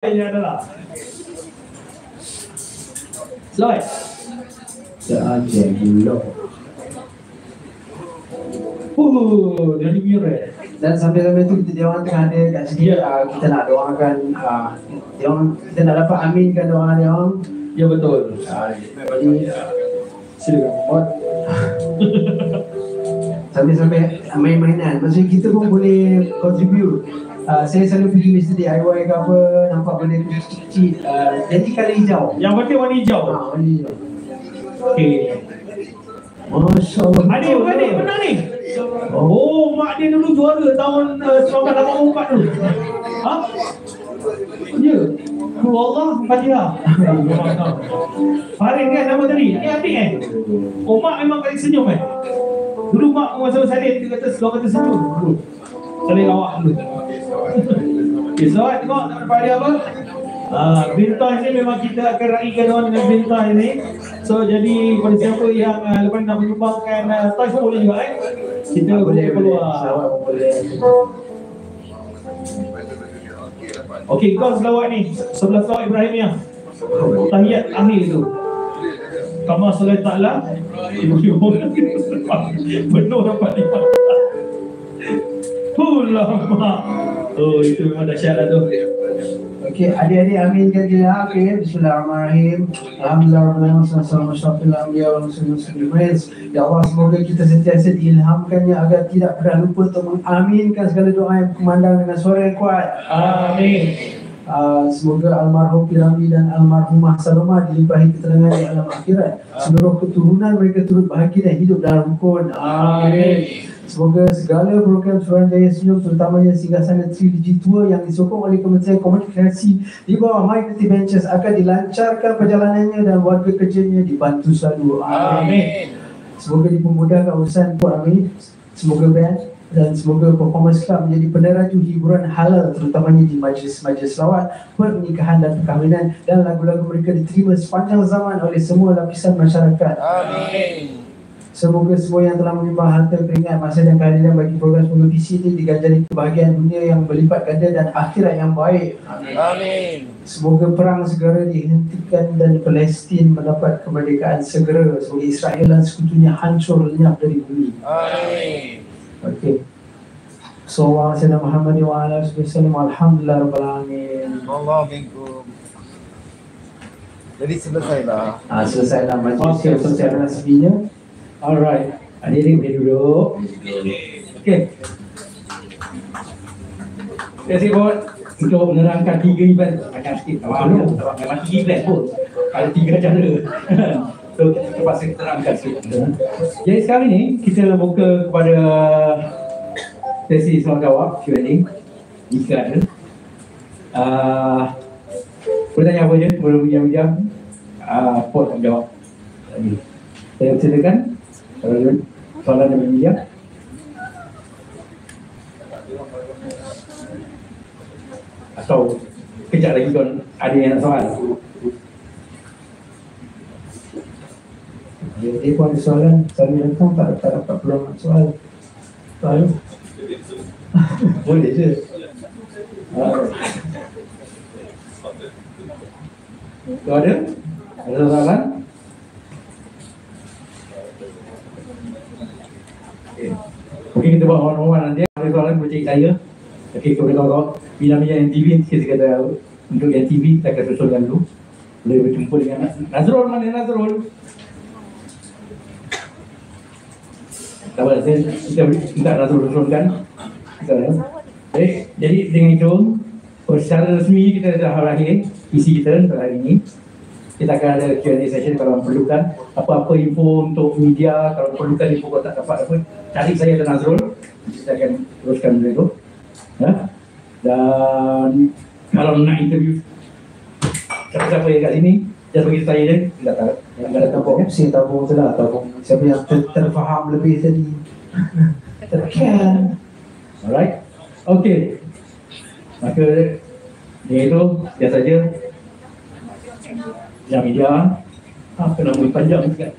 Ini adalah slide saja dulu. Jadi mirror. Dan sambil-sambil itu kita diorang tengah ada kat sini, kita nak doakan kita nak dapat aminkan doa dia orang. Ya betul. Jadi Silakan buat. sambil-sambil main-mainan, maksudnya kita pun boleh contribute. Saya selalu pergi mesti DIY ke apa, nampak benda kecil-kecil, jadi kali hijau. Yang penting warna hijau. Warna hijau. Okey. Masya Allah. Adik benar ni. Oh, mak dia dulu juara tahun 1984 dulu. Ha? Ya. Allah Fatihah. Farid kan nama tadi? Ni adik Oh, mak memang kali senyum Dulu mak masa salin dia kata senyum dulu. Salin awak dulu. Okay, selamat tengok nak dapat dia apa? Vintage ni memang kita akan raikan orang dengan vintage ni. So jadi pada siapa yang lepas nak menyumbangkan toys pun boleh juga kita boleh keluar. Okey, kau selawat ni 11 selawat Ibrahimiah. Tahiyat akhir tu. Kama solat ta'ala penuh dapat lipat. Ulama. Oh, itu memang dahsyat lah tu. Okey, adik-adik aminkan dia. Okey, bismillahirrahmanirrahim. Alhamdulillah, ya Allah, semoga kita sentiasa diilhamkannya agar tidak pernah lupa untuk mengaminkan segala doa yang kumandang dengan suara yang kuat. Amin. Semoga almarhum Piramli dan almarhumah Salomah dilimpahi ketenangan di alam akhirat. Seluruh keturunan mereka turut bahagia dan hidup dalam rukun. Amin. Semoga segala program Suruhanjaya Senyum, terutamanya Singgasana 3G Tour yang disokong oleh Kementerian Komunikasi di bawah My Creative Ventures akan dilancarkan perjalanannya dan warga kerjanya dibantu selalu. Amin. Semoga dipermudahkan urusan Puan Amin. Semoga band dan semoga Performance Club menjadi peneraju hiburan halal, terutamanya di majlis-majlis selawat, pernikahan dan perkahwinan, dan lagu-lagu mereka diterima sepanjang zaman oleh semua lapisan masyarakat. Amin. Semoga semua yang telah menyumbang harta, keringat, masa dan kehadiran bagi program Semoga Visi ini diganjari kebahagiaan dunia yang berlipat ganda dan akhirat yang baik. Amin. Semoga perang segera dihentikan dan Palestin mendapat kemerdekaan segera. Semoga Israel dan sekutunya hancur lenyap dari bumi. Amin. Okey. Sallallahu alaihi wasallam Muhammad wa ala alihi wasallam. Alhamdulillah rabbil alamin. Assalamualaikum. Jadi selesailah. Selesailah majlis secara resminya. Alright, adik-adik boleh duduk. Okey. Terima kasih buat untuk menerangkan 3 event. Banyak sikit. Memang 3 event pun. Ada 3 cara. So, kita terpaksa terangkan sikit. Jadi sekarang ni, kita buka kepada sesi soal jawab, Q&A. Jika ada. Boleh tanya apa je? Boleh ujang-ujang. Pot tak jawab. Saya silakan. Soalan yang berminyak. Atau kejap lagi tuan ada yang nak soal. Dia pun ada soalan. Soalan datang tak dapat peluang soal. Soal boleh je. Tu ada? Ada soalan? Mungkin kita buat one-on-one nanti. Ada soalan boleh cek saya. Okey, kepada kawan-kawan Pinamija yang TV, kita kata untuk yang TV kita akan susulkan dulu. Boleh berjumpa dengan Nazrul. Mana Nazrul? Tak apa, kita minta Nazrul susulkan. Jadi dengan itu, secara resmi kita dah berakhir isi kita untuk hari ini. Kita akan ada Q&A session kalau perlukan apa-apa info untuk media. Kalau perlukan info kalau tak dapat apa, cari saya dan Nazrul. Kita akan teruskan benda itu. Dan kalau nak interview siapa-siapa yang kat sini, just bagi saya je. Tidak tahu. Yang ada tabung, saya tabung tu lah. Tabung siapa yang terfaham lebih tadi. Terkan. Alright. Okay. Maka dia itu biasa saja. Yang media kena mula panjang sikit.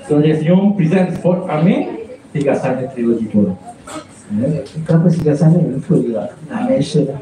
Suruhanjaya Senyum present Sport Amin Singgasana Trilogy Tour. Kenapa Singgasana? Betul juga. Nak mention